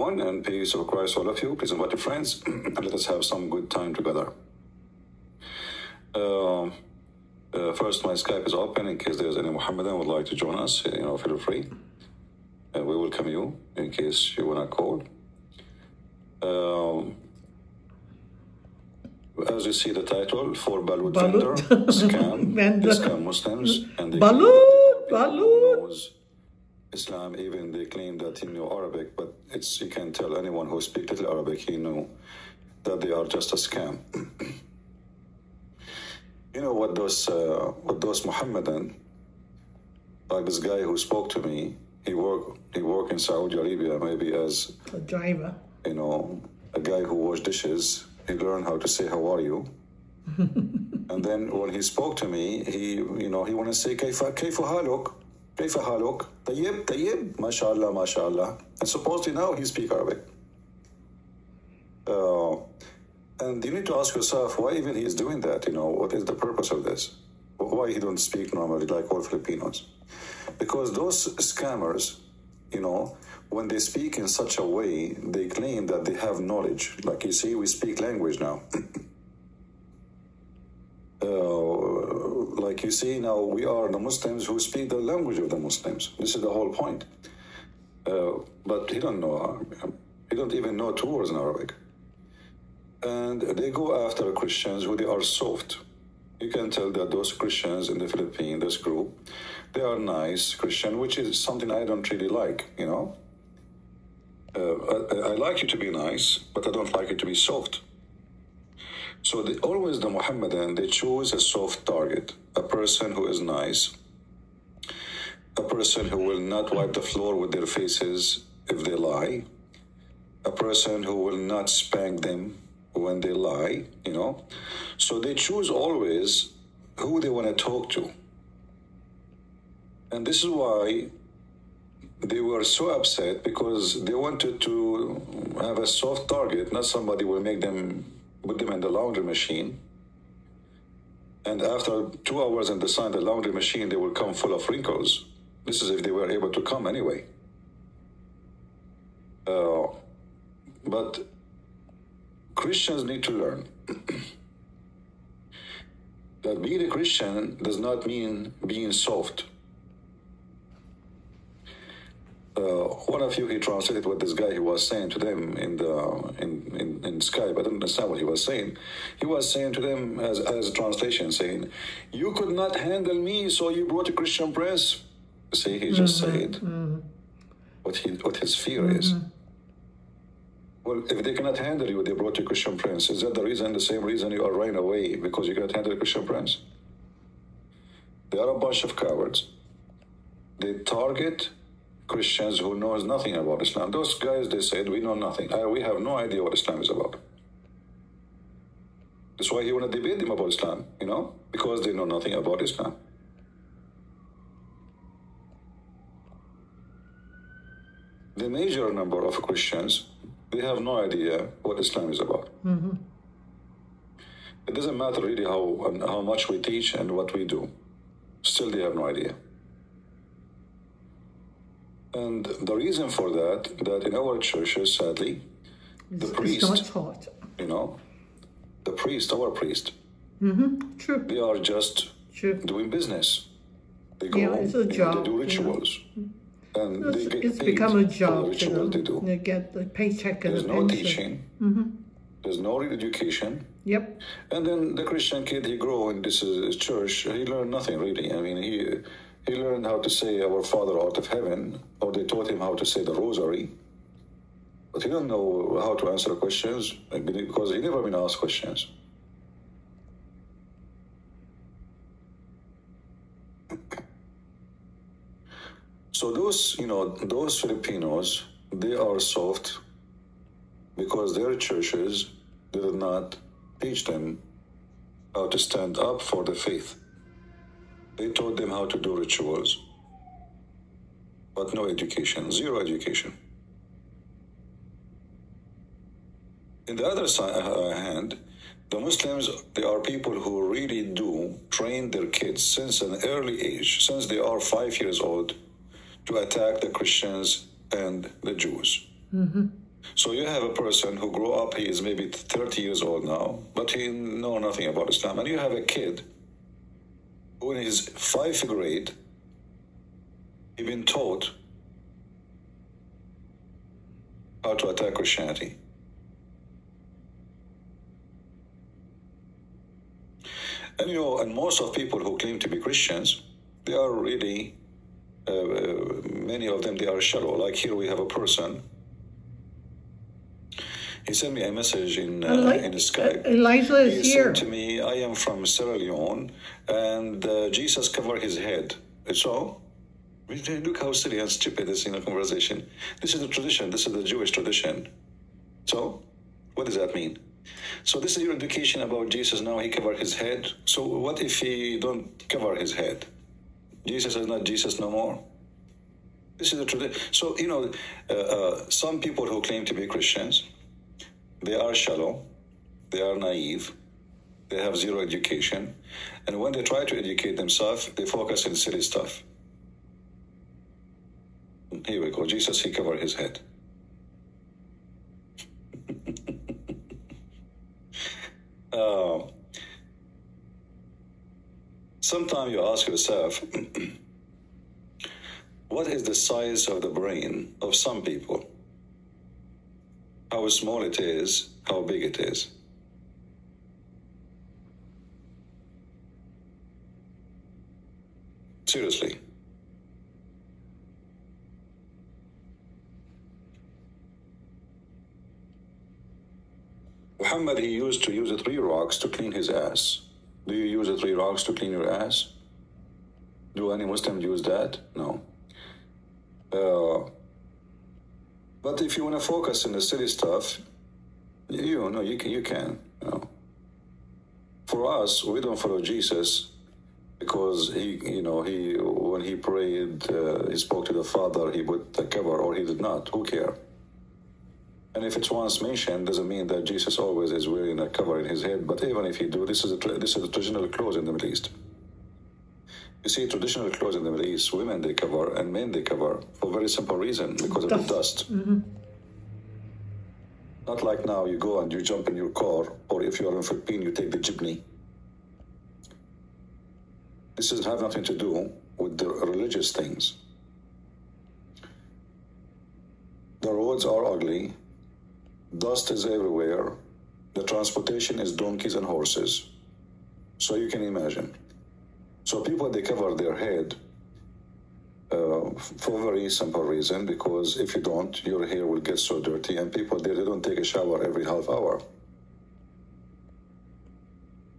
everyone, and peace of Christ, all of you. Please invite your friends, and let us have some good time together. First, my Skype is open in case there's any Muhammadan who would like to join us. Feel free. We welcome you in case you want to call. As you see the title, for Balut vendor, scam Muslims, and they Balut. Islam, even they claim that he knew Arabic, but you can tell anyone who speaks little Arabic, he knew that they are just a scam. What those Muhammadan, like this guy who spoke to me, he worked in Saudi Arabia, maybe as a driver. A guy who washed dishes. He learned how to say how are you, and then when he spoke to me, he want to say كيف حالك, كيف حالك, طيب, ما شاء الله, ما شاء الله. And supposedly now he speaks Arabic. And you need to ask yourself why even he is doing that. What is the purpose of this? Why he don't speak normally like all Filipinos? Because those scammers, when they speak in such a way, they claim that they have knowledge. Like you see, we speak language now. Like you see now, we are the Muslims who speak the language of the Muslims. This is the whole point. But he don't know. He don't even know 2 words in Arabic. And they go after Christians who they are soft. You can tell that those Christians in the Philippines, this group, they are nice Christian, which is something I don't really like, I like you to be nice, but I don't like you to be soft. So always the Muhammadan, they choose a soft target, a person who is nice, a person who will not wipe the floor with their faces if they lie, a person who will not spank them when they lie, So they choose always who they want to talk to. And this is why they were so upset, because they wanted to have a soft target, not somebody will put them in the laundry machine. And after 2 hours in the laundry machine, they will come full of wrinkles. This is if they were able to come anyway. But Christians need to learn that being a Christian does not mean being soft. One of you, he translated what this guy was saying to them in Skype. I don't understand what he was saying. He was saying to them as a translation, saying, "You could not handle me, so you brought a Christian prince." See, he just said what his fear is. Well, if they cannot handle you, they brought a Christian prince. Is that the same reason you are running away, because you cannot handle a Christian prince? They are a bunch of cowards. They target Christians who knows nothing about Islam. Those guys, they said, we know nothing. We have no idea what Islam is about. That's why he want to debate them about Islam, because they know nothing about Islam. The major number of Christians, they have no idea what Islam is about. It doesn't matter really how much we teach and what we do. Still, they have no idea. And the reason for that in our churches, sadly, the priest, it's not taught. The priest, our priest, True. they are just doing business. They go, it's a job, they do rituals. And they get it's paid become a for job the ritual they do. They get the paycheck and There's the no pension. teaching. There's no education. Yep. And then the Christian kid, he grew in this church. He learned nothing really. I mean, he learned how to say "Our Father art of heaven," or they taught him how to say the Rosary. But he don't know how to answer questions because he never been asked questions. So those Filipinos, they are soft because their churches did not teach them how to stand up for the faith. They taught them how to do rituals, but no education, zero education. In the other hand, the Muslims, they are people who really do train their kids since an early age, since they are 5 years old, to attack the Christians and the Jews. So you have a person who grew up, he is maybe 30 years old now, but he know nothing about Islam. And you have a kid who in his 5th grade, he been taught how to attack Christianity. And and most of people who claim to be Christians, they are really, many of them, they are shallow. Like here we have a person. He sent me a message in Skype. Elijah is he here. said to me, I am from Sierra Leone, and Jesus covered his head. So, look how silly and stupid this in a conversation. This is the tradition. This is the Jewish tradition. So, what does that mean? So this is your education about Jesus. Now he covered his head. So what if he don't cover his head? Jesus is not Jesus no more. This is the tradition. So, some people who claim to be Christians, they are shallow, they are naive, they have zero education, and when they try to educate themselves, they focus on silly stuff. Here we go. Jesus, he covered his head. Sometimes you ask yourself, what is the size of the brain of some people? How small it is, how big it is. Seriously. Muhammad, he used to use 3 rocks to clean his ass. Do you use 3 rocks to clean your ass? Do any Muslims use that? No. But if you want to focus on the silly stuff, you can. For us, we don't follow Jesus because he when he prayed, he spoke to the Father, he put the cover, or he did not. Who cares? And if it's once mentioned, doesn't mean that Jesus always is wearing a cover in his head. But even if he do, this is a traditional clothes in the Middle East. You see, traditional clothes in the Middle East, women they cover and men they cover for a very simple reason, because of the dust. Mm-hmm. Not like now you go and you jump in your car, or if you are in Philippines, you take the jeepney. This doesn't have nothing to do with the religious things. The roads are ugly. Dust is everywhere. The transportation is donkeys and horses. So you can imagine. So people, they cover their head for a very simple reason, because if you don't, your hair will get so dirty, and people, they don't take a shower every half hour.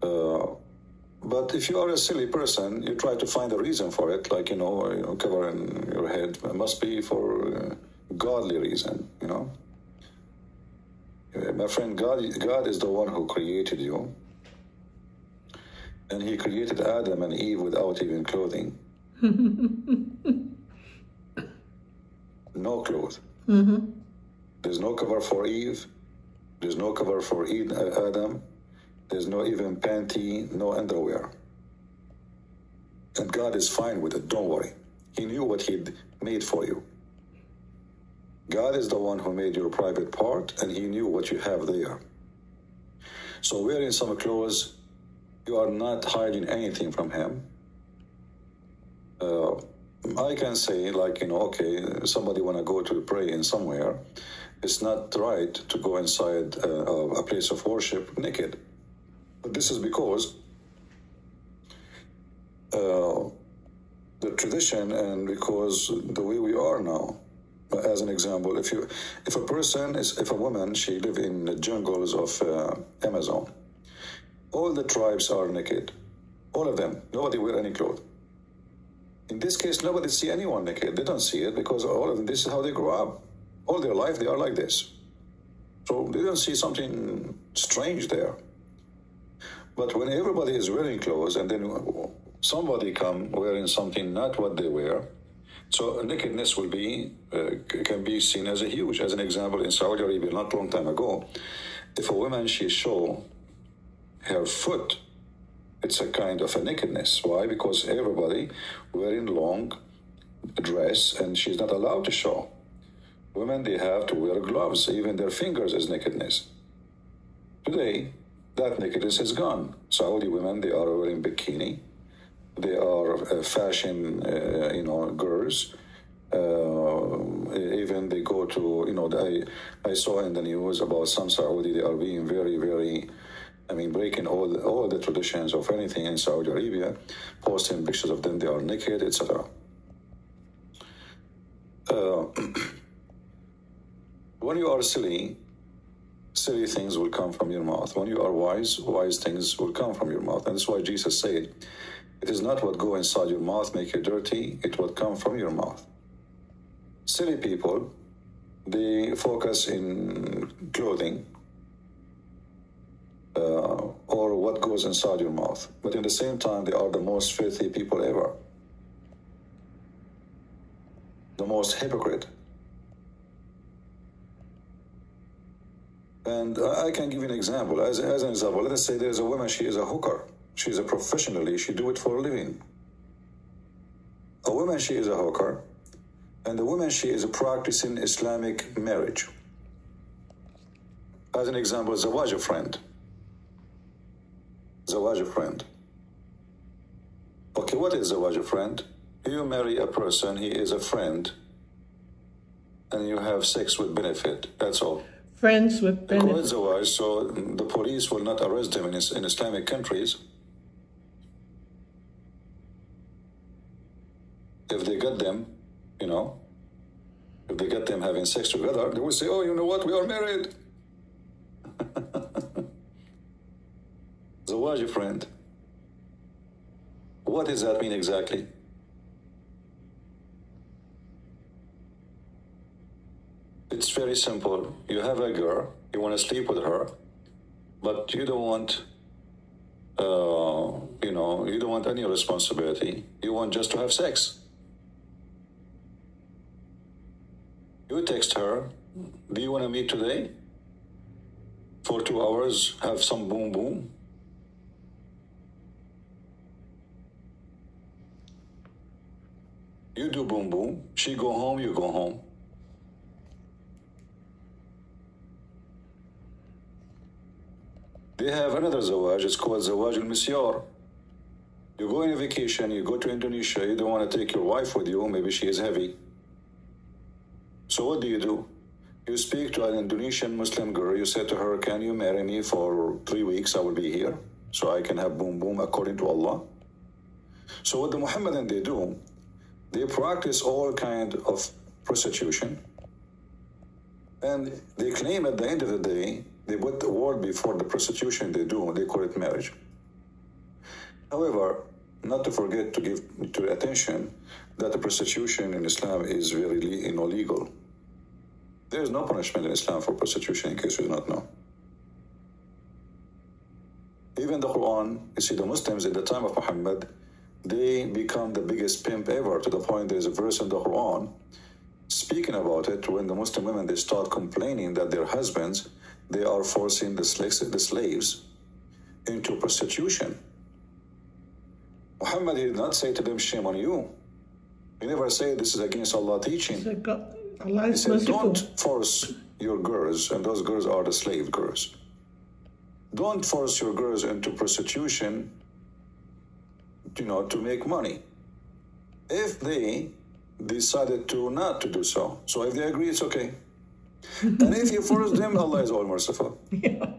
But if you are a silly person, you try to find a reason for it, like, covering your head. It must be for godly reason, My friend, God is the one who created you. And he created Adam and Eve without even clothing. No clothes. Mm-hmm. There's no cover for Eve. There's no cover for Adam. There's no even panty, no underwear. And God is fine with it, don't worry. He knew what he'd made for you. God is the one who made your private part, and he knew what you have there. So wearing some clothes, you are not hiding anything from him. I can say, somebody want to go to pray in somewhere. It's not right to go inside a place of worship naked. But this is because the tradition, and because the way we are now. As an example, if a woman, she live in the jungles of Amazon, all the tribes are naked, all of them. Nobody wear any clothes. In this case, nobody see anyone naked. They don't see it because all of them, this is how they grow up. All their life, they are like this. So they don't see something strange there. But when everybody is wearing clothes, and then somebody come wearing something not what they wear, so nakedness can be seen as a huge. As an example, in Saudi Arabia, not a long time ago, if a woman, she show her foot, it's a kind of a nakedness. Why? Because everybody wearing long dress, and she's not allowed to show. Women, they have to wear gloves. Even their fingers is nakedness. Today, that nakedness is gone. Saudi women, they are wearing bikini. They are fashion, girls. Even they go to, I saw in the news about some Saudi, they are being very, very, breaking all the traditions of anything in Saudi Arabia, posting pictures of them, they are naked, etc. When you are silly things will come from your mouth. When you are wise things will come from your mouth. And that's why Jesus said, it is not what go inside your mouth make you dirty, it what come from your mouth. Silly people, they focus in clothing or what goes inside your mouth. But in the same time, they are the most filthy people ever. The most hypocrite. And I can give you an example. As an example, let us say there's a woman, she is a hooker. She's a professionally, she do it for a living. A woman, she is a hooker. And the woman, she is practicing Islamic marriage. As an example, zawaj a friend. Zawaj a friend. Okay, what is zawaj a friend? You marry a person, he is a friend, and you have sex with benefit. That's all. Friends with benefit. So the police will not arrest them in Islamic countries. If they get them, if they get them having sex together, they will say, oh, you know what, we are married. Zawaj a friend. What does that mean exactly? It's very simple. You have a girl, you want to sleep with her, but you don't want, you don't want any responsibility. You want just to have sex. You text her, do you want to meet today? For 2 hours, have some boom boom. You do boom boom. She go home, you go home. They have another zawaj, it's called zawaj al-misyar. You go on a vacation, you go to Indonesia, you don't want to take your wife with you, maybe she is heavy. So what do? You speak to an Indonesian Muslim girl, you say to her, can you marry me for 3 weeks, I will be here, so I can have boom boom according to Allah. So what the Muhammadan they do, they practice all kind of prostitution, and they claim at the end of the day, they put the word before the prostitution they do, they call it marriage. However, not to forget to give to attention that the prostitution in Islam is very illegal. There is no punishment in Islam for prostitution, in case you do not know. Even the Quran, you see the Muslims at the time of Muhammad, they become the biggest pimp ever, to the point there is a verse in the Quran speaking about it when the Muslim women, they start complaining that their husbands, they are forcing the slaves into prostitution. Muhammad did not say to them, shame on you. He never said this is against Allah teaching. He said, don't force your girls, and those girls are the slave girls. Don't force your girls into prostitution, to make money. If they decided to not to do so, so if they agree, it's okay. And if you force them, Allah is all merciful. Yeah.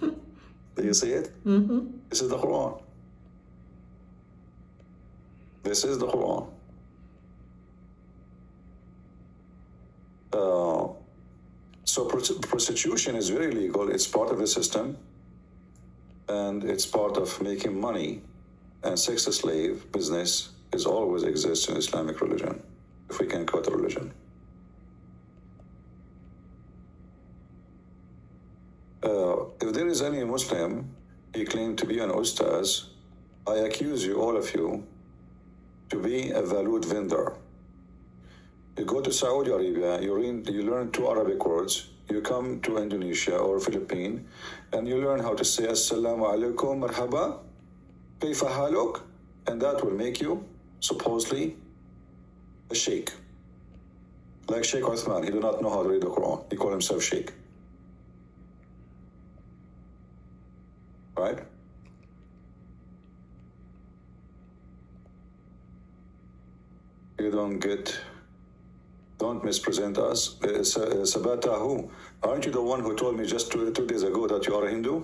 Do you see it? Mm-hmm. This is the Quran. This is the Quran. So prostitution is very legal. It's part of the system, and it's part of making money. And sex slave business is always exists in Islamic religion, if we can call it a religion. If there is any Muslim, he claimed to be an Ustadz, I accuse you, all of you, to be a Balut vendor. You go to Saudi Arabia, you learn 2 Arabic words, you come to Indonesia or Philippines, and you learn how to say Assalamu alaikum, marhaba, kayfa haluk, and that will make you, supposedly, a sheikh. Like Sheikh Uthman, he do not know how to read the Quran. He call himself Sheikh. Right? You don't mispresent us. Sabatahu, aren't you the one who told me just two days ago that you are a Hindu?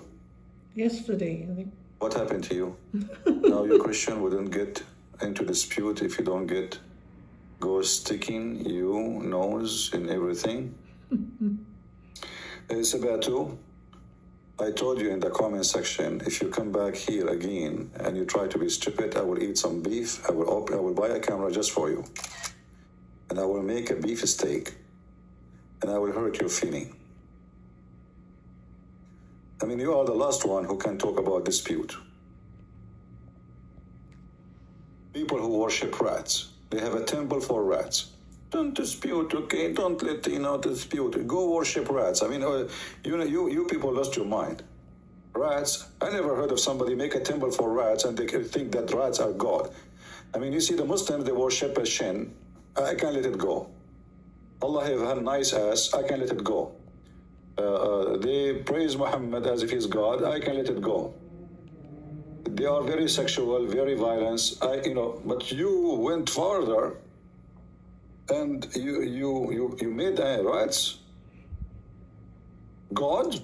Yesterday, I think. What happened to you? Now you're Christian, wouldn't get into dispute if you don't get ghost sticking you nose in everything. Sabatu, I told you in the comment section, if you come back here again and you try to be stupid, I will eat some beef. I will buy a camera just for you. And I will make a beef steak. And I will hurt your feeling. I mean, you are the last one who can talk about dispute. People who worship rats, they have a temple for rats. Don't dispute, okay? Don't let dispute. Go worship rats. I mean, you people lost your mind. Rats. I never heard of somebody make a temple for rats and they think that rats are God. I mean, you see, the Muslims, they worship a shin. I can't let it go. Allah have a nice ass. I can't let it go. They praise Muhammad as if he's God. I can let it go. They are very sexual, very violent. But you went farther, and you made rats God.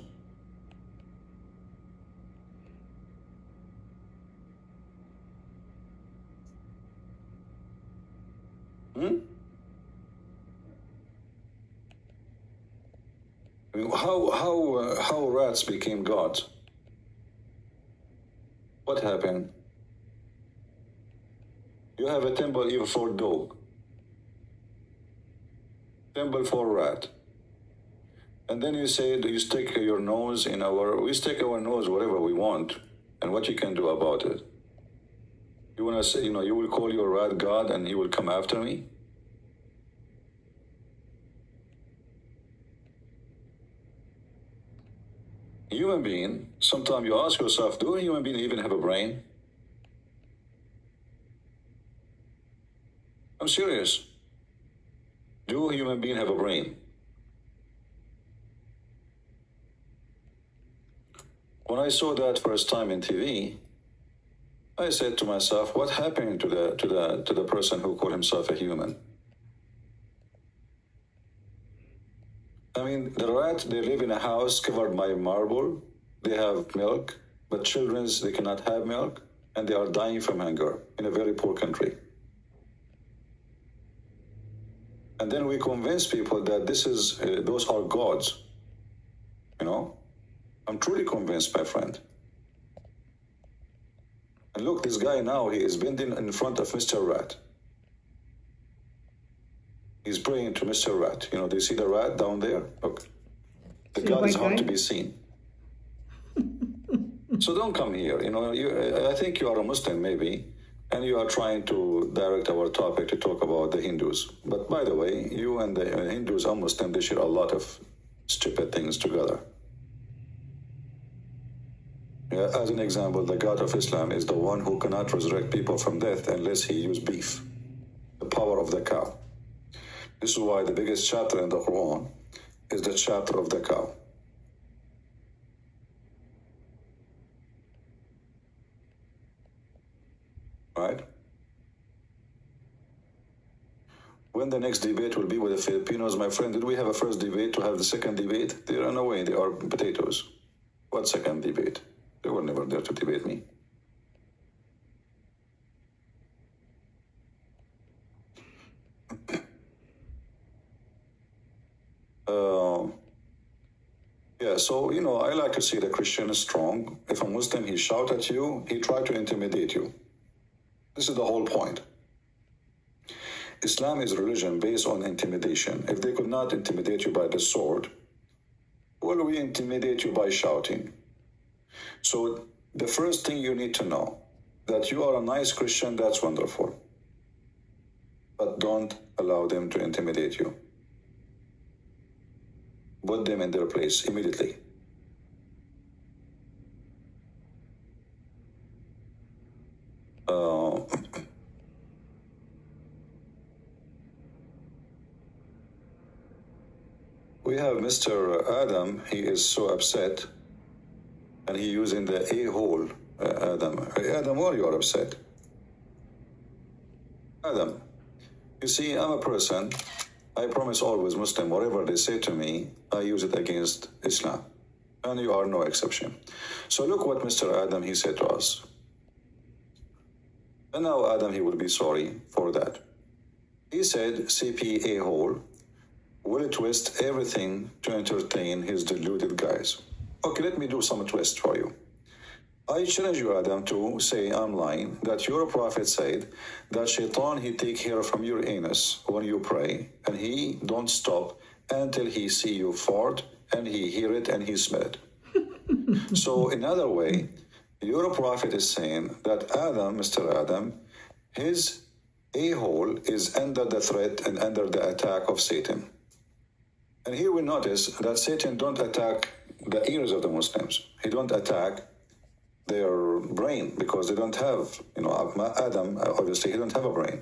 How rats became gods? What happened? You have a temple even for dog, temple for rat, and then you say you stick your nose in we stick our nose wherever we want, and what you can do about it? You want to say, you will call your rat God and he will come after me? Human being, sometimes you ask yourself, do a human being even have a brain? I'm serious. Do a human being have a brain? When I saw that first time in TV, I said to myself, what happened to the person who called himself a human? I mean, the rat, they live in a house covered by marble. They have milk, but children, they cannot have milk, and they are dying from hunger in a very poor country. And then we convince people that those are gods. I'm truly convinced, my friend. And look, this guy now, he is bending in front of Mr. Rat. He's praying to Mr. Rat. Do you see the rat down there? Look. The God is hard to be seen. So don't come here. I think you are a Muslim, maybe, and you are trying to direct our topic to talk about the Hindus. But by the way, you and the Hindus are Muslim. They share a lot of stupid things together. Yeah, as an example, the God of Islam is the one who cannot resurrect people from death unless he use beef, the power of the cow. This is why the biggest chapter in the Quran is the chapter of the cow. Right? When the next debate will be with the Filipinos, my friend, did we have a first debate to have the second debate? They run away. They are potatoes. What second debate? They were never there to debate me. So, I like to see the Christian is strong. If a Muslim, he shout at you, he try to intimidate you. This is the whole point. Islam is a religion based on intimidation. If they could not intimidate you by the sword, will we intimidate you by shouting? So the first thing you need to know, that you are a nice Christian, that's wonderful. But don't allow them to intimidate you. Put them in their place immediately. we have Mr. Adam. He is so upset, and he using the a-hole. Adam, hey, Adam, why you are upset? Adam, you see, I'm a person. I promise always Muslim, whatever they say to me, I use it against Islam. And you are no exception. So look what Mr. Adam, he said to us. And now Adam, he will be sorry for that. He said, CP a-hole will twist everything to entertain his deluded guys. Okay, let me do some twist for you. I challenge you, Adam, to say I'm lying, that your prophet said that Shaitan, he take hair from your anus when you pray, and he don't stop until he see you fart, and he hear it, and he smell it. So, in other way, your prophet is saying that Adam, Mr. Adam, his a-hole is under the threat and under the attack of Satan. And here we notice that Satan don't attack the ears of the Muslims. He don't attack their brain because they don't have, Adam, obviously, he don't have a brain.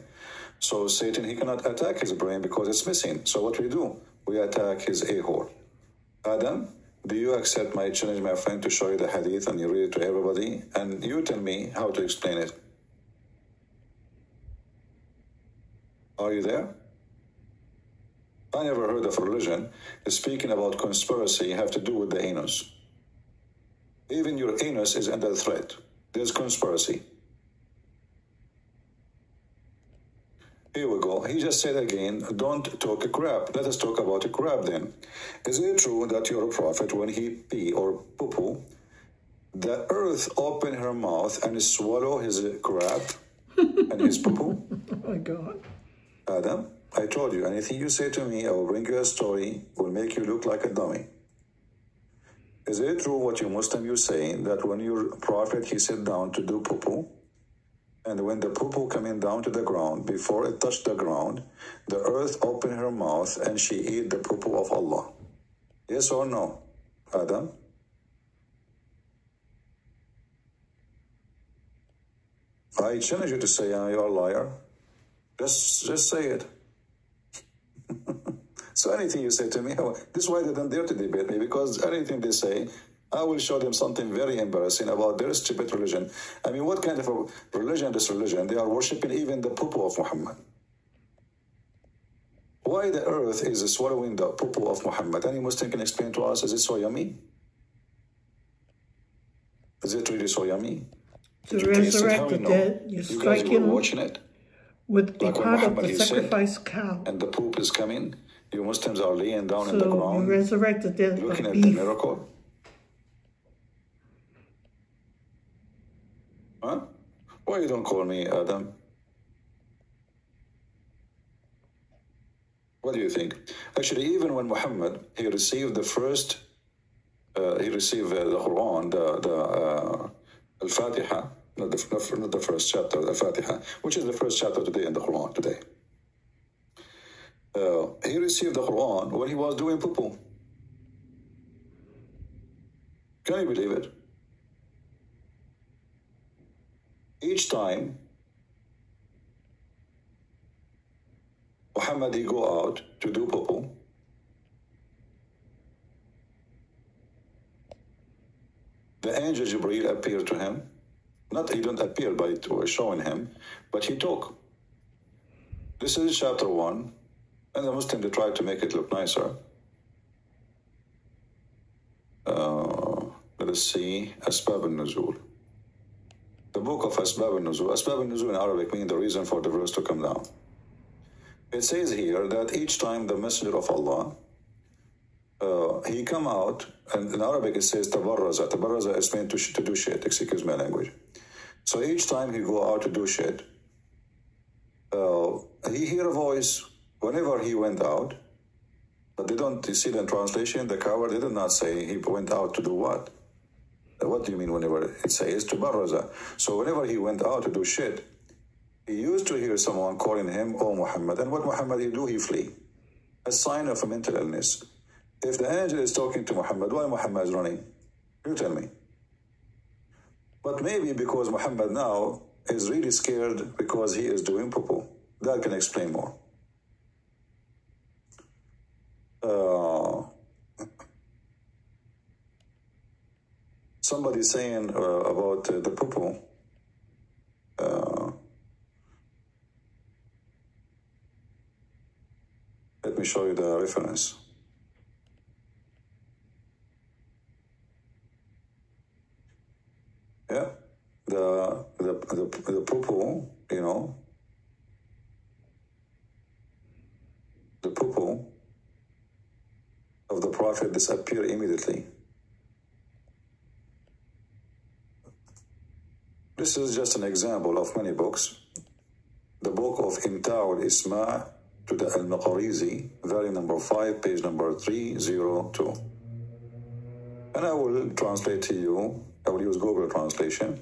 So Satan, he cannot attack his brain because it's missing. So what we do? We attack his a-hole. Adam, do you accept my challenge, my friend, to show you the hadith and you read it to everybody? And you tell me how to explain it. Are you there? I never heard of religion speaking about conspiracy have to do with the anus. Even your anus is under threat. There's conspiracy. Here we go. He just said again, don't talk a crap. Let us talk about a crap then. Is it true that your prophet, when he pee or poo-poo, the earth open her mouth and swallow his crap and his poo-poo? Oh my God. Adam, I told you, anything you say to me, I will bring you a story, will make you look like a dummy. Is it true what you Muslim you saying that when your prophet he sit down to do poo-poo, and when the poo-poo coming down to the ground, before it touched the ground, the earth opened her mouth and she eat the poo-poo of Allah? Yes or no, Adam? I challenge you to say you're a liar. Just say it. So anything you say to me, this is why they don't dare to debate me, because anything they say, I will show them something very embarrassing about their stupid religion. I mean, what kind of a religion, this religion? They are worshipping even the poo-poo of Muhammad. Why the earth is swallowing the poo-poo of Muhammad? Any Muslim can explain to us, is it so yummy? Is it really so yummy? To resurrect the dead, you strike him watching it with like a part of the said, sacrificed cow. and the poop is coming. You Muslims are laying down So in the ground, you resurrect the dead looking by at beef. the miracle. Huh? Why you don't call me Adam? What do you think? Actually, even when Muhammad, he received the first, the Quran, the Al-Fatiha, not the first chapter, the Fatiha, which is the first chapter today in the Quran today. He received the Quran when he was doing poo-poo. Can you believe it? Each time Muhammad, he go out to do poo-poo, the angel Jibreel appeared to him. Not he don't appear by showing him, but he talk. This is chapter 1, and the Muslim, they try to make it look nicer. Let us see, Asbab al-Nuzul. The book of Asbab al-Nuzul. Asbab al-Nuzul in Arabic means the reason for the verse to come down. It says here that each time the Messenger of Allah, he come out, and in Arabic it says tabarraza. Tabarraza is meant to do shit, excuse my language. So each time he go out to do shit, he hear a voice whenever he went out, but they don't, you see the translation, the coward, they did not say he went out to do what? What do you mean whenever it says tabarraza? So whenever he went out to do shit, he used to hear someone calling him, "Oh Muhammad," and what Muhammad he do? He flee. A sign of a mental illness. If the angel is talking to Muhammad, why Muhammad is running? You tell me. But maybe because Muhammad now is really scared because he is doing poo-poo. That can explain more. somebody saying about the poo-poo. Let me show you the reference. Yeah, the poo-poo, you know, the poo-poo of the Prophet disappear immediately. This is just an example of many books. The book of Imta'ul Isma' to the Al-Maqarizi, volume number 5, page number 302. And I will translate to you. I will use Google translation.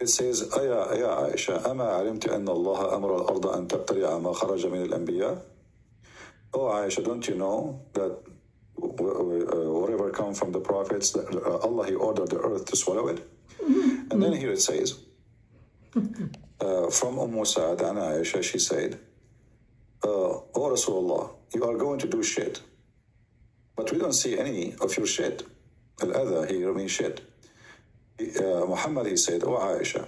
It says, يا عائشة أما علمت أن الله أمر الأرض أن تبتلع ما خرج من الأنبياء? Oh Aisha, don't you know that whatever comes from the prophets, that Allah, He ordered the earth to swallow it? And then here it says, from Sa'ad and Aisha, she said, Oh Rasulullah, you are going to do shit, but we don't see any of your shit. Al-adha here means shit. Muhammad, he said, Oh Aisha,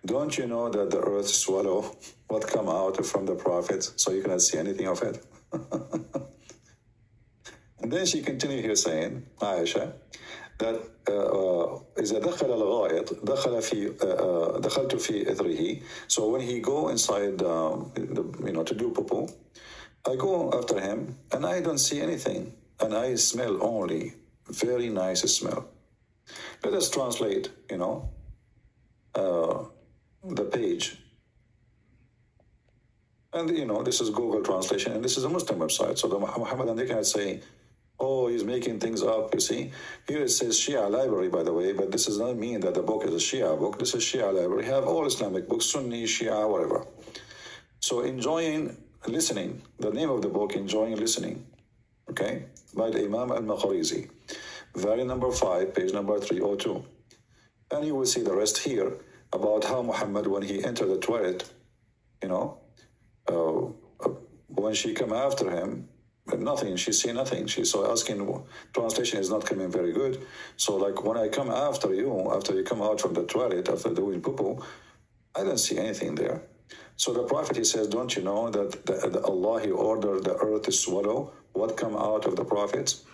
don't you know that the earth swallow what come out from the prophets, so you cannot see anything of it? And then she continued here saying, Aisha, that إذا دخل الغائط دخلت في إثره. So when he go inside, to do poo-poo, I go after him and I don't see anything, and I smell only very nice smell. Let us translate, the page. And, this is Google translation, and this is a Muslim website. So the Muhammad, and they cannot say, oh, he's making things up, you see. Here it says Shia library, by the way, but this does not mean that the book is a Shia book. This is Shia library. Have all Islamic books, Sunni, Shia, whatever. So enjoying listening, the name of the book, Enjoying Listening, okay, by the Imam al-Maqarizi, volume number 5, page number 302. And you will see the rest here about how Muhammad, when he entered the toilet, when she come after him, nothing, she see nothing. She saw asking, translation is not coming very good. So like, when I come after you come out from the toilet, after doing poo-poo, I don't see anything there. So the Prophet, he says, don't you know that Allah, He ordered the earth to swallow what come out of the prophets?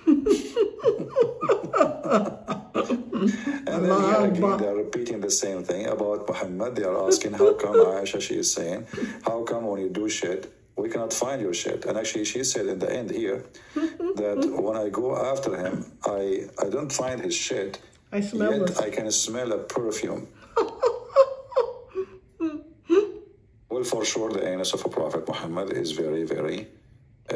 And then here again, they're repeating the same thing about Muhammad. They are asking, how come Aisha, she is saying, how come when you do shit, we cannot find your shit? And actually, she said in the end here that when I go after him, I don't find his shit. I smell it. I can smell a perfume. Well, for sure, the anus of a Prophet Muhammad is very, very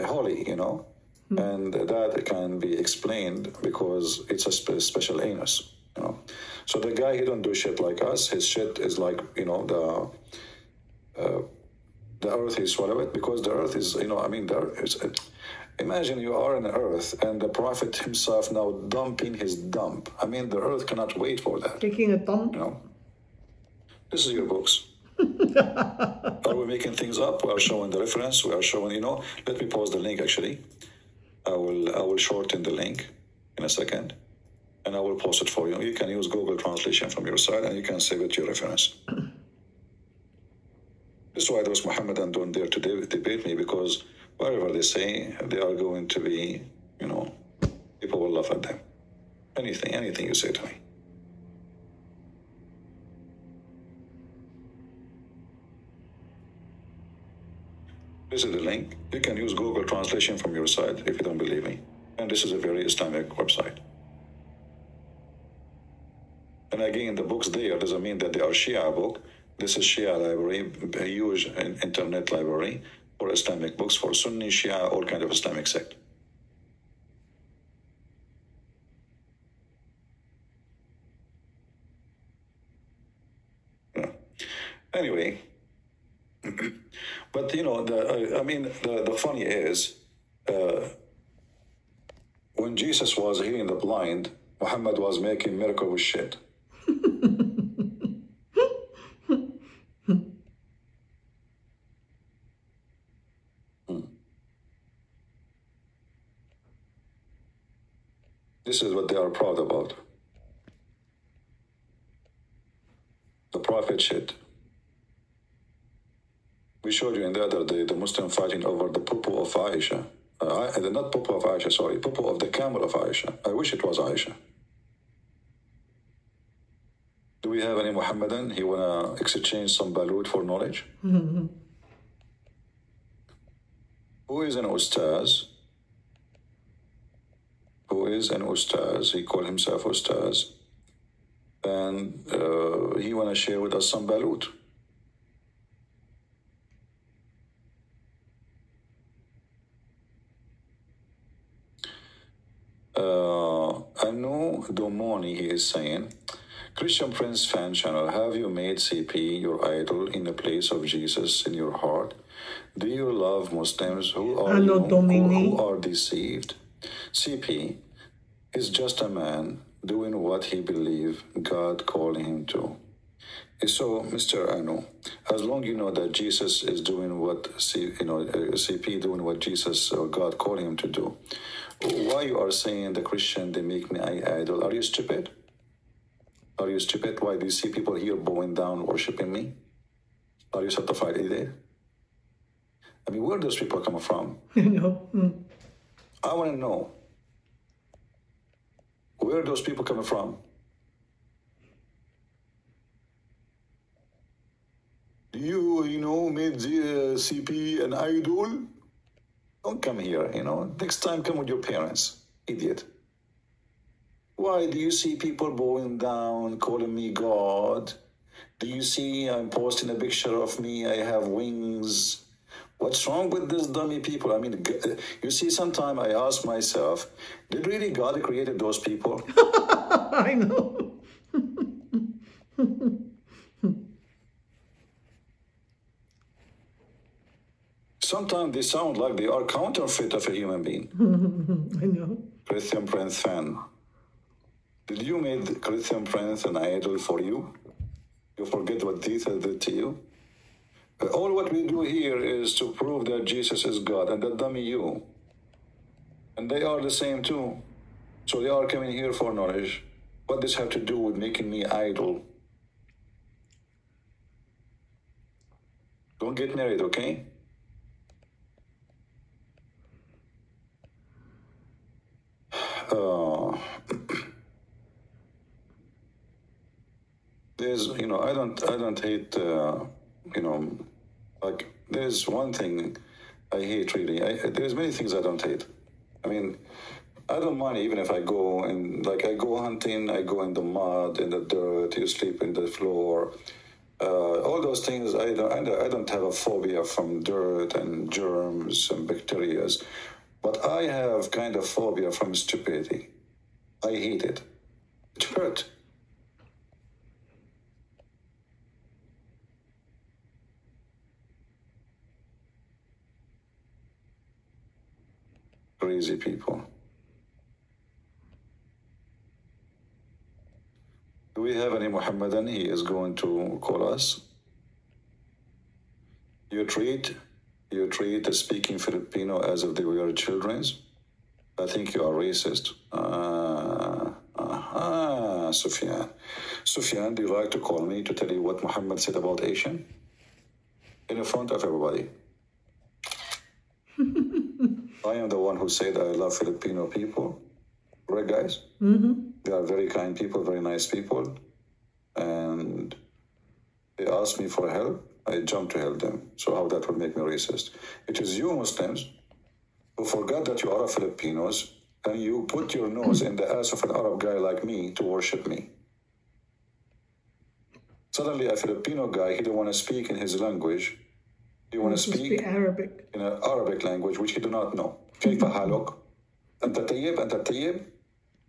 holy, and that can be explained because it's a special anus, So the guy, he don't do shit like us. His shit is like, the earth, he swallow it, because the earth is, imagine you are on the earth and the Prophet himself now dumping his dump. The earth cannot wait for that. Taking a dump? This is your books. Are we making things up? We are showing the reference. We are showing, let me pause the link actually. I will shorten the link in a second, and I will post it for you. You can use Google translation from your side, and you can save it to your reference. This is why those Mohammedan don't dare to debate me, because whatever they say, they are going to be, people will laugh at them. Anything you say to me. This is the link. You can use Google translation from your side if you don't believe me. And this is a very Islamic website. And again, the books there doesn't mean that they are Shia book. This is Shia library, a huge internet library for Islamic books for Sunni, Shia, all kind of Islamic sect. Yeah. Anyway. But the funny is, when Jesus was healing the blind, Muhammad was making miracle with shit. This is what they are proud about. the prophet shit. We showed you in the other day the Muslim fighting over the poo of Aisha. Not poo of Aisha, sorry, poo of the camel of Aisha. I wish it was Aisha. Do we have any Muhammadan? He wanna exchange some balut for knowledge? Who is an Ustadz? Who is an Ustadz? He called himself Ustadz. And he wanna share with us some balut. Anu Domoni, he is saying, Christian Prince fan channel, have you made CP your idol in the place of Jesus in your heart? Do you love Muslims who are deceived? CP is just a man doing what he believes God called him to. So, Mr. Anu, as long you know that Jesus is doing what CP doing what Jesus or God called him to do, why you are saying the Christian they make me idol? Are you stupid? Are you stupid? Why do you see people here bowing down, worshiping me? Are you certified idiot? I mean, where those people come from? I want to know where those people coming from. You made the CP an idol? Don't come here, Next time, come with your parents, idiot. Why do you see people bowing down, calling me God? Do you see I'm posting a picture of me, I have wings? What's wrong with these dummy people? I mean, you see, sometimes I ask myself, did really God created those people? I know. Sometimes they sound like they are counterfeit of a human being. I know. Christian Prince fan. Did you make Christian Prince an idol for you? You forget what Jesus did to you? All what we do here is to prove that Jesus is God and that dummy you. And they are the same too. So they are coming here for knowledge. What does have to do with making me idol? Don't get married, okay? There's, I don't hate, like, there's one thing I hate really. There's many things I don't hate. I mean, I don't mind even if I go I go hunting, I go in the mud, in the dirt, you sleep in the floor. All those things, I don't have a phobia from dirt and germs and bacteria. But I have kind of phobia from stupidity. I hate it. It hurts. Crazy people. Do we have any Muhammadan? He is going to call us. You treat the speaking Filipino as if they were children. I think you are racist. Sufyan. Sufyan, do you like to call me to tell you what Muhammad said about Asian? In front of everybody. I am the one who said I love Filipino people. Right, guys? They are very kind people, very nice people. And they asked me for help. I jumped to help them. So how that would make me racist? It is you Muslims who forgot that you are Filipinos and you put your nose in the ass of an Arab guy like me to worship me. Suddenly a Filipino guy, he don't want to speak in his language. He want to speak Arabic. In an Arabic language, which he do not know. كيف حالك? أنت طيب؟ أنت طيب؟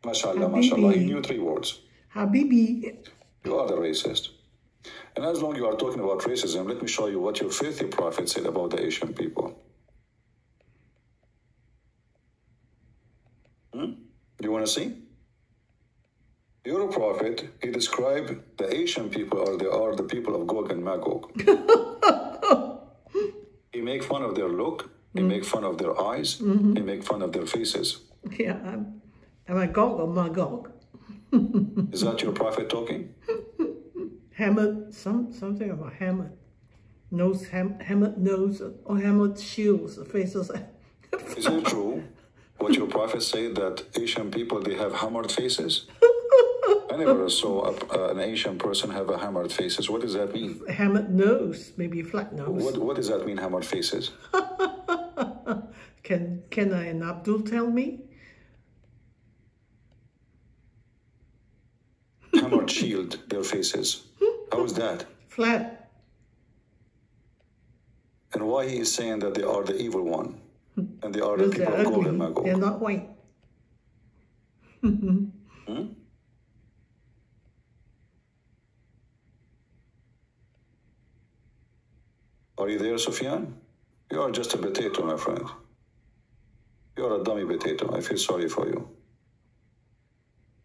ما شاء الله ما شاء الله. He knew 3 words. Habibi. You are the racist. And as long as you are talking about racism, let me show you what your filthy prophet said about the Asian people. You want to see? Your prophet, he described the Asian people are the people of Gog and Magog. He make fun of their look. He make fun of their eyes. He make fun of their faces. Yeah, am I Gog or Magog? Is that your prophet talking? hammered, something about hammered. Hammered nose, or hammered shields, faces. Is it true what your prophet said that Asian people, they have hammered faces? I never saw an Asian person have a hammered faces. What does that mean? Hammered nose, maybe flat nose. What does that mean, hammered faces? Can an Abdul tell me? Hammered shield, their faces. How is that? Flat. And why he is saying that they are the evil one? And they are the people of Gog and Magog. They're not white. Are you there, Sufyan? You are just a potato, my friend. You are a dummy potato. I feel sorry for you.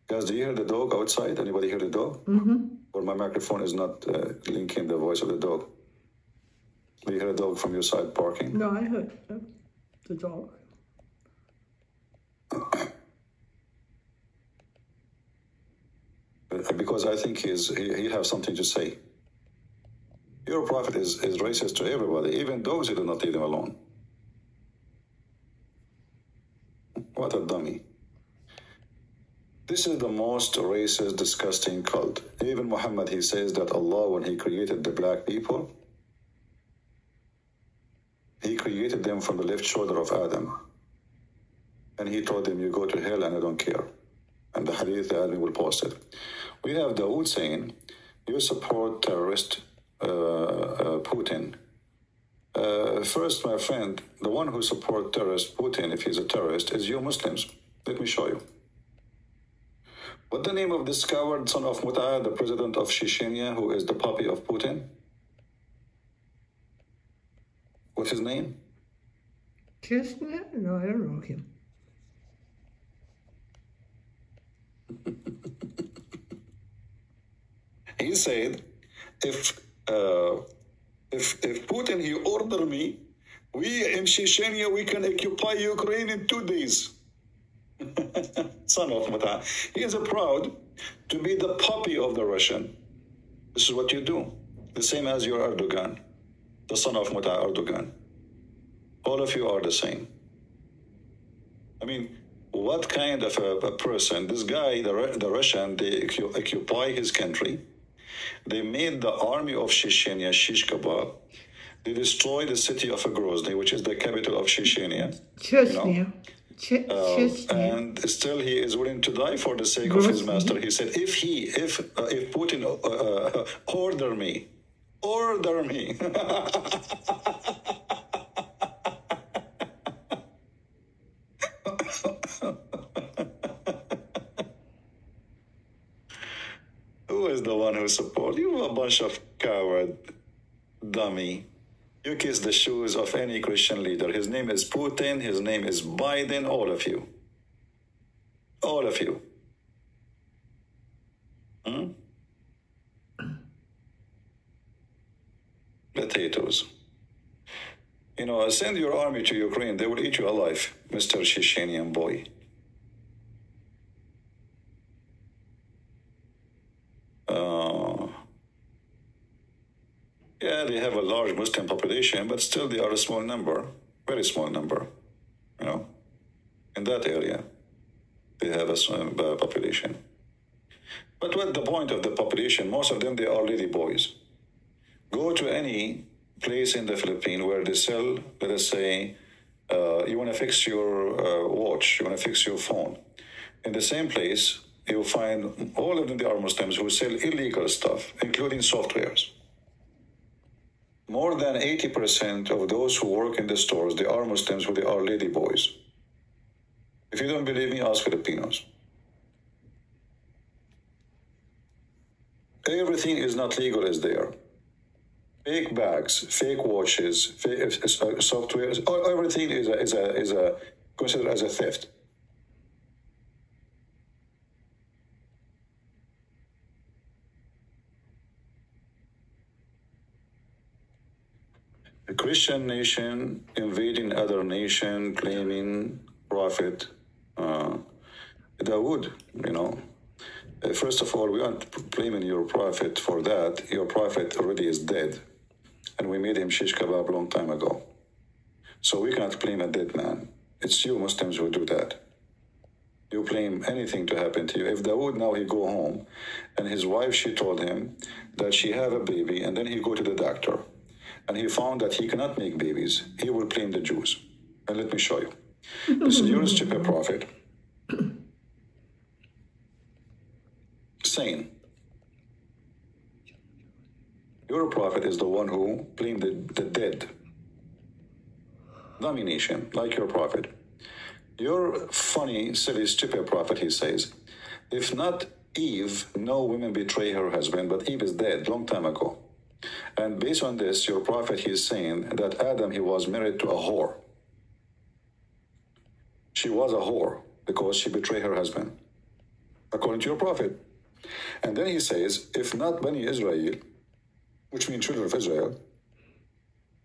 Guys, do you hear the dog outside? Anybody hear the dog? Or my microphone is not linking the voice of the dog? Do you hear a dog from your side barking? No, I heard the dog. Because I think he has something to say. Your prophet is racist to everybody, even dogs. He do not leave them alone. What a dummy. This is the most racist, disgusting cult. Even Muhammad, he says that Allah, when he created the black people, he created them from the left shoulder of Adam. And he told them, you go to hell and I don't care. And the hadith, the admin will post it. We have Dawood saying, you support terrorist Putin. First, my friend, the one who supports terrorist Putin, if he's a terrorist, is you Muslims. Let me show you. What's the name of this coward son of Mut'a, the president of Chechnya, who is the puppy of Putin? What's his name? Chestnut? No, I don't know him. He said, if Putin, he order me, we in Chechnya, we can occupy Ukraine in 2 days. Son of Mut'a. He is proud to be the puppy of the Russian. This is what you do. The same as your Erdogan, the son of Mut'a Erdogan. All of you are the same. I mean, what kind of a person? This guy, the Russian, they occupy his country. They made the army of Chechnya, Shish Kebab. They destroyed the city of Grozny, which is the capital of Chechnya. Chechnya. And still he is willing to die for the sake of his master. He said, if Putin order me. Who is the one who supports you? A bunch of coward, dummy. You kiss the shoes of any Christian leader. His name is Putin. His name is Biden. All of you. All of you. Potatoes. You know, send your army to Ukraine. They will eat you alive, Mr. Chechenian boy. Yeah, they have a large Muslim population, but still they are a small number, very small number, you know, in that area. They have a small population. But what the point of the population? Most of them, they are lady boys. Go to any place in the Philippines where they sell, let us say, you want to fix your watch, you want to fix your phone. In the same place, you'll find all of them, they are Muslims who sell illegal stuff, including softwares. More than 80% of those who work in the stores, they are Muslims who they are lady boys. If you don't believe me, ask Filipinos. Everything is not legal as there. Fake bags, fake watches, fake software, everything is considered as a theft. A Christian nation invading other nation, claiming prophet Dawood, you know. First of all, we aren't blaming your prophet for that. Your prophet already is dead. And we made him shish kebab a long time ago. So we cannot blame a dead man. It's you Muslims who do that. You blame anything to happen to you. If Dawood now he go home and his wife, she told him that she have a baby, and then he go to the doctor and he found that he cannot make babies, he will blame the Jews. And let me show you. This is your stupid prophet saying, your prophet is the one who blamed the dead. Domination, like your prophet. Your funny, silly, stupid prophet, he says, if not Eve, no women betray her husband, but Eve is dead long time ago. And based on this, your prophet, he is saying that Adam, he was married to a whore. She was a whore because she betrayed her husband, according to your prophet. And then he says, if not Bani Israel, which means children of Israel,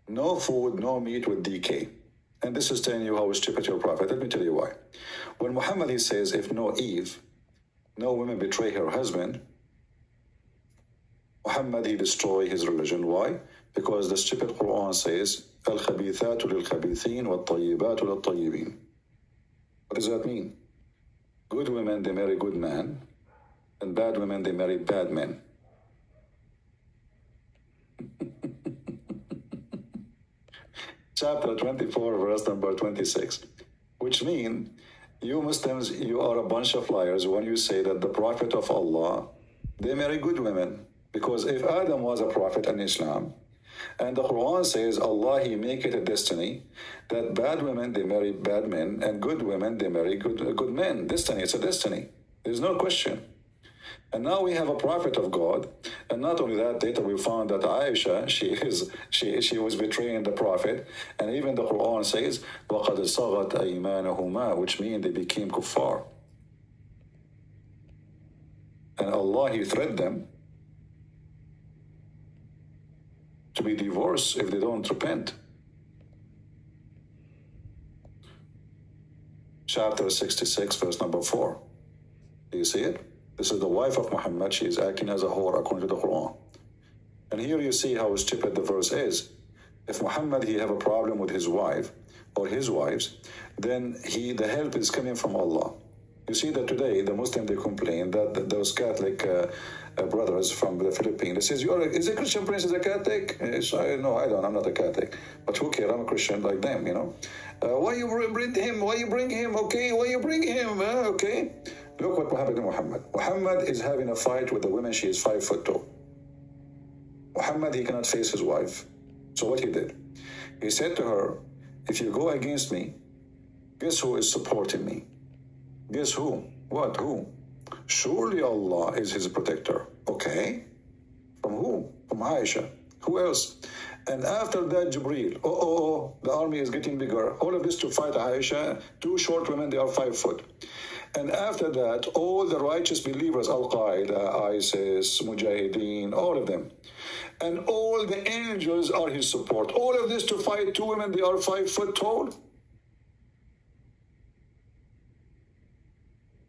no food, no meat with decay. And this is telling you how stupid your prophet. Let me tell you why. When Muhammad, he says, if no Eve, no women betray her husband, Muhammad, he destroy his religion. Why? Because the stupid Quran says, Al-khabithatu lil-khabithin wal-tayyibatu lil-tayyibin. What does that mean? Good women, they marry good men, and bad women, they marry bad men. Chapter 24, verse number 26, which means you Muslims, you are a bunch of liars when you say that the Prophet of Allah, they marry good women. Because if Adam was a prophet in Islam, and the Quran says Allah, he make it a destiny that bad women, they marry bad men, and good women, they marry good men. Destiny, it's a destiny. There's no question. And now we have a prophet of God, and not only that, later we found that Aisha, she was betraying the prophet, and even the Quran says, وَقَدْ صَغَتْ أَيْمَانُهُمَا, which means they became kuffar. And Allah, he threatened them to be divorced if they don't repent. Chapter 66, verse number 4. Do you see it? This is the wife of Muhammad. She is acting as a whore according to the Quran. And here you see how stupid the verse is. If Muhammad, he have a problem with his wife or his wives, then the help is coming from Allah. You see that today the Muslim, they complain that those Catholic brothers from the Philippines, they says, is a Christian prince is a Catholic? No, I don't. I'm not a Catholic. But who cares? I'm a Christian like them, you know. Why you bring him? Why you bring him? Okay, why you bring him? Okay. Look what happened to Muhammad. Muhammad is having a fight with the woman. She is 5 foot tall. Muhammad, he cannot face his wife. So what he did? He said to her, if you go against me, guess who is supporting me? Guess who? What? Who? Surely Allah is his protector. Okay. From who? From Aisha. Who else? And after that, Jibreel. The army is getting bigger. All of this to fight Aisha. 2 short women, they are 5 foot. And after that, all the righteous believers, Al-Qaeda, ISIS, Mujahideen, all of them. And all the angels are his support. All of this to fight 2 women, they are 5 foot tall.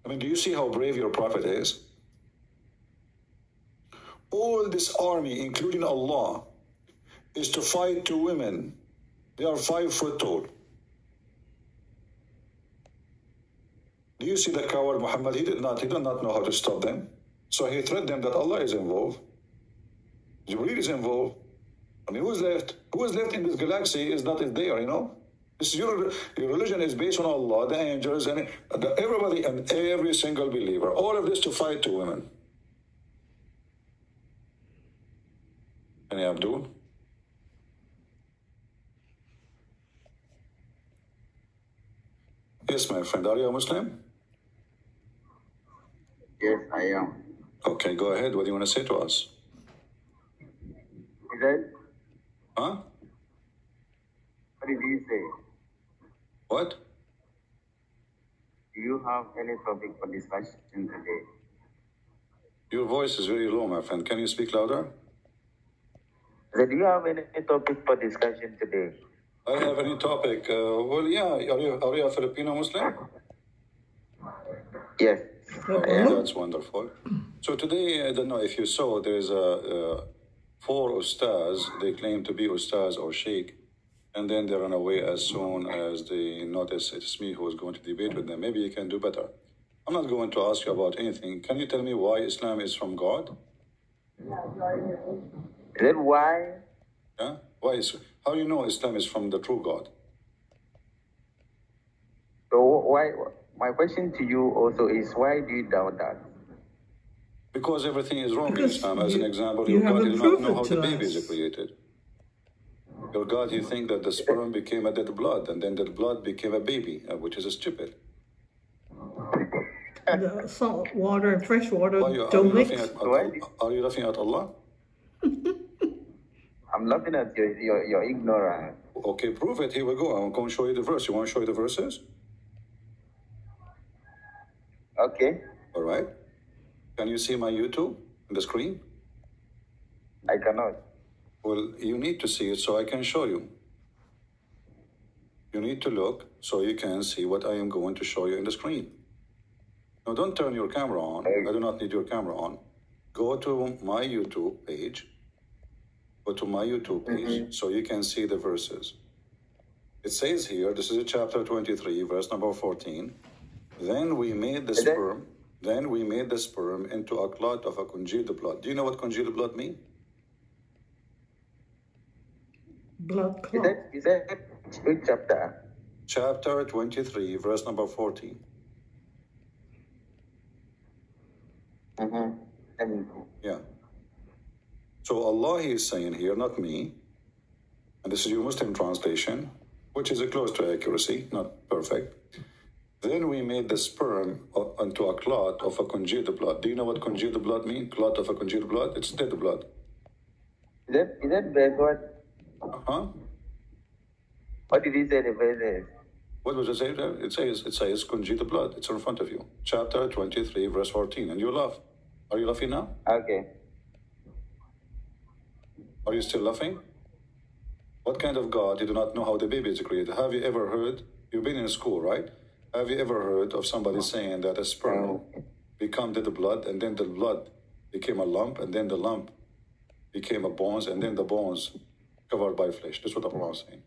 I mean, do you see how brave your prophet is? All this army, including Allah, is to fight 2 women. They are 5 foot tall. Do you see the coward Muhammad? He did not know how to stop them. So he threatened them that Allah is involved. Jibreel is involved. I mean, who's left? Who is left in this galaxy is there, you know? This is your religion is based on Allah, the angels, and everybody and every single believer. All of this to fight 2 women. Any Abdul? Yes, my friend. Are you a Muslim? Yes, I am. Okay, go ahead. What do you want to say to us? Is that? Huh? What did you say? What? Do you have any topic for discussion today? Your voice is very low, my friend. Can you speak louder? Do you have any topic for discussion today? I have any topic. Well, yeah. Are you a Filipino Muslim? Yes. That's wonderful. So today, I don't know if you saw, there's four Ustadz. They claim to be Ustadz or Sheikh, and then they run away as soon as they notice it's me who is going to debate with them. Maybe you can do better. I'm not going to ask you about anything. Can you tell me why Islam is from God? Then why? Yeah? How do you know Islam is from the true God? So why? My question to you also is, why do you doubt that? Because everything is wrong in Because Islam. As an example, you your God haven't did not know proven how the to babies us. are created. Your God, you think that the sperm became a dead blood, and then that blood became a baby, which is stupid. The salt water and fresh water Are you don't mix. Are you laughing at Allah? I'm laughing at your ignorance. Okay, prove it. Here we go. I'm going to show you the verse. You want to show you the verses? Okay. All right. Can you see my YouTube on the screen? I cannot. Well, you need to see it so I can show you. You need to look so you can see what I am going to show you in the screen. Now, don't turn your camera on. I do not need your camera on. Go to my YouTube page. Go to my YouTube page so you can see the verses. It says here, this is chapter 23, verse number 14. Then we made the sperm. Then we made the sperm into a clot of a congealed blood. Do you know what congealed blood means? Blood clot. Is that which chapter? Chapter 23, verse number 14. And Yeah. So Allah is saying here, not me, and this is your Muslim translation, which is close to accuracy, not perfect. Then we made the sperm into a clot of a congealed blood. Do you know what congealed blood means? Clot of a congealed blood? It's dead blood. is that verse what? Huh? What did he say the verse is? What does it say there? It says congealed blood. It's in front of you. Chapter 23, verse 14. And you laugh. Are you laughing now? Okay. Are you still laughing? What kind of God you do not know how the baby is created? Have you ever heard? You've been in school, right? Have you ever heard of somebody saying that a sperm became dead blood, and then the blood became a lump, and then the lump became a bones, and then the bones covered by flesh? That's what the Quran is saying.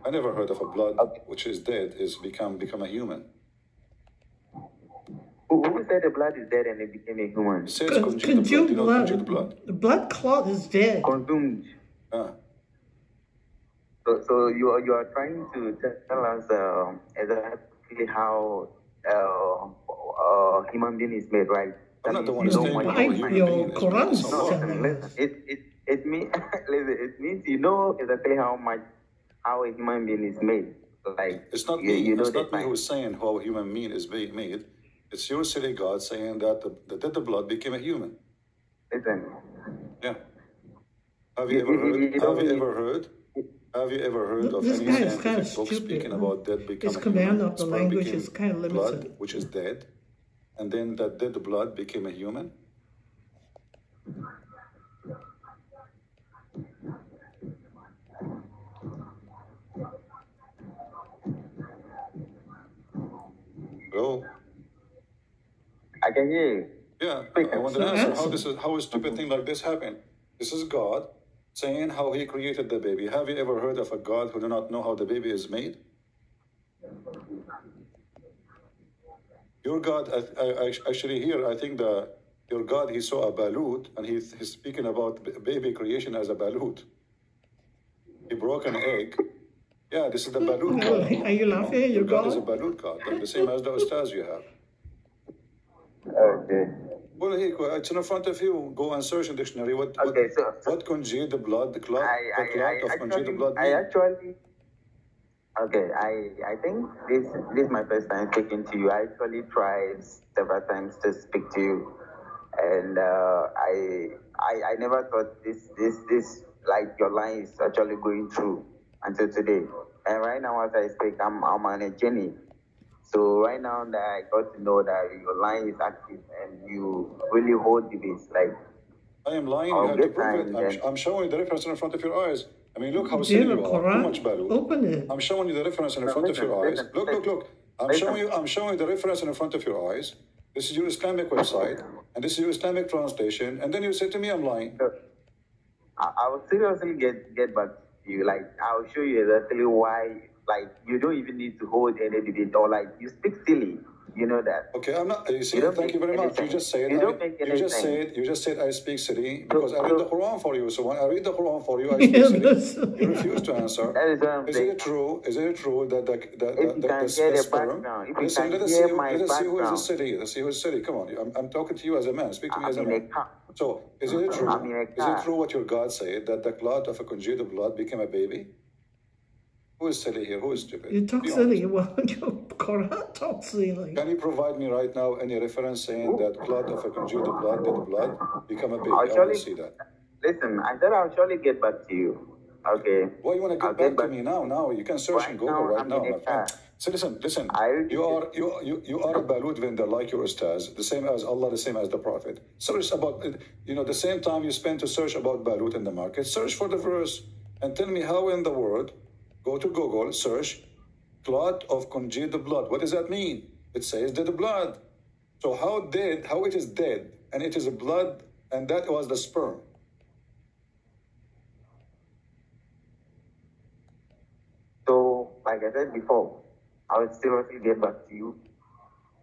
I never heard of a blood which is dead is become a human. Who said the blood is dead and it became a human? It says congealed blood. You know congealed blood? The blood clot is dead. Consumed. So you are trying to tell us exactly how human being is made, right? I'm not the one saying how a human being is made. It's Allah. It means it means you know exactly how a human being is made. Like It's not me. It's not me who's saying how a human being is being made. It's your silly God saying that the dead blood became a human. Listen. Yeah. Have you ever heard? Have you ever heard of This any guy is kind of scientific book stupid. speaking about dead becoming His command human? of the Sperm language became is kind of blood, limited. which is dead, and then that dead blood became a human? Hello? I can hear you. Yeah, I want to answer how a stupid thing like this happened. This is God saying how he created the baby. Have you ever heard of a God who do not know how the baby is made? Your God, actually here, I think your God, he saw a balut, and he's speaking about baby creation as a balut. He broke an egg. Yeah, this is the balut God. Are you laughing? Your God is a balut God, like the same as the Ustadz you have. Okay. Well, it's in front of you. Go and search in dictionary. What congealed blood, the clot of congealed blood mean? I think this is my first time speaking to you. I actually tried several times to speak to you, and I never thought this like your line is actually going through until today. And right now, as I speak, I'm on a journey. So right now that I got to know that your line is active and you really hold the base, like I am lying. You have to prove it. I'm showing the reference in front of your eyes. I mean, look how silly you are. Too much balut. Open it. I'm showing you the reference in front of your eyes. Look. I'm showing you the reference in front of your eyes. This is your Islamic website, and this is your Islamic translation, and then you say to me I'm lying. I will seriously get back to you. Like, I'll show you exactly why. Like, you don't even need to hold any debate, or like you speak silly. You know that. Okay, I'm not. You see, thank you very much. You just said. You just said I speak silly because I read the Quran for you. So when I read the Quran for you, I speak silly. You refuse to answer. That is what I'm saying. Is it true that the sperm? Listen, let us see who is silly. Let's see who's silly. Come on, I'm talking to you as a man. Speak to me as a man. So is it true? Is it true what your God said that the clot of a congealed blood became a baby? Who is silly here? Who is stupid? You talk silly. Well, your Quran talks silly. Can you provide me right now any reference saying that clot of a congealed blood, did blood become a baby? I want to see that. Listen, I said I'll surely get back to you. Okay. Well, you want to get back to me now? Now you can search in Google right now, my friend. So listen. You are a balut vendor like your Ustadz, the same as Allah, the same as the Prophet. Search about the same time you spend to search about balut in the market. Search for the verse and tell me how in the world. Go to Google, search clot of congealed blood. What does that mean? It says dead blood. So how it is dead, and it is blood, and that was the sperm. So, like I said before, I will seriously get back to you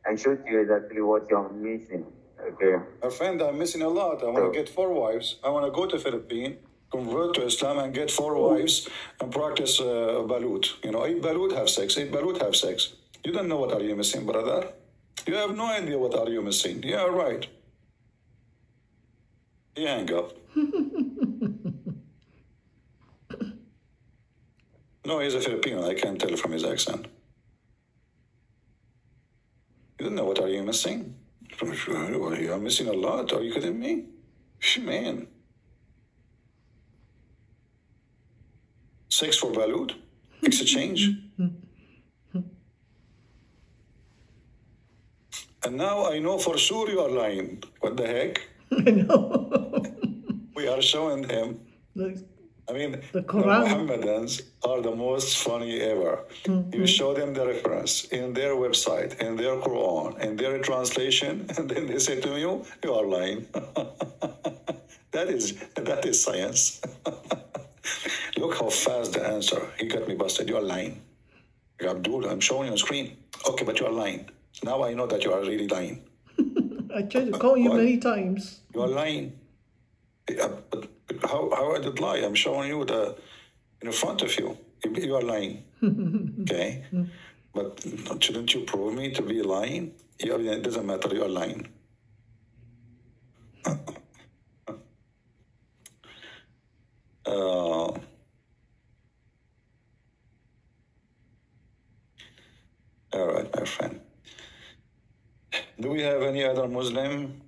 and show to you exactly what you're missing. Okay. My friend, I'm missing a lot. I want to get 4 wives. I want to go to Philippines, convert to Islam, and get 4 wives and practice balut. 8 balut have sex. 8 balut have sex. You don't know what are you missing, brother. You have no idea what are you missing. Yeah, right. He hang up. No, he's a Filipino. I can't tell from his accent. You don't know what are you missing? I'm missing a lot. Are you kidding me? Man. Sex for balut? Exchange? And now I know for sure you are lying. What the heck? I know. We are showing him. The the Quran. Mohammedans are the most funny ever. You show them the reference in their website, in their Quran, in their translation, and then they say to you, you are lying. That is science. Look how fast the answer. He got me busted. You are lying. Abdul, I'm showing you on screen. Okay, but you are lying. Now I know that you are really lying. I tried to call you many times. You are lying. But how I did lie? I'm showing you in front of you. You are lying. Okay? But shouldn't you prove me to be lying? It doesn't matter. You are lying. All right, my friend. Do we have any other Muslim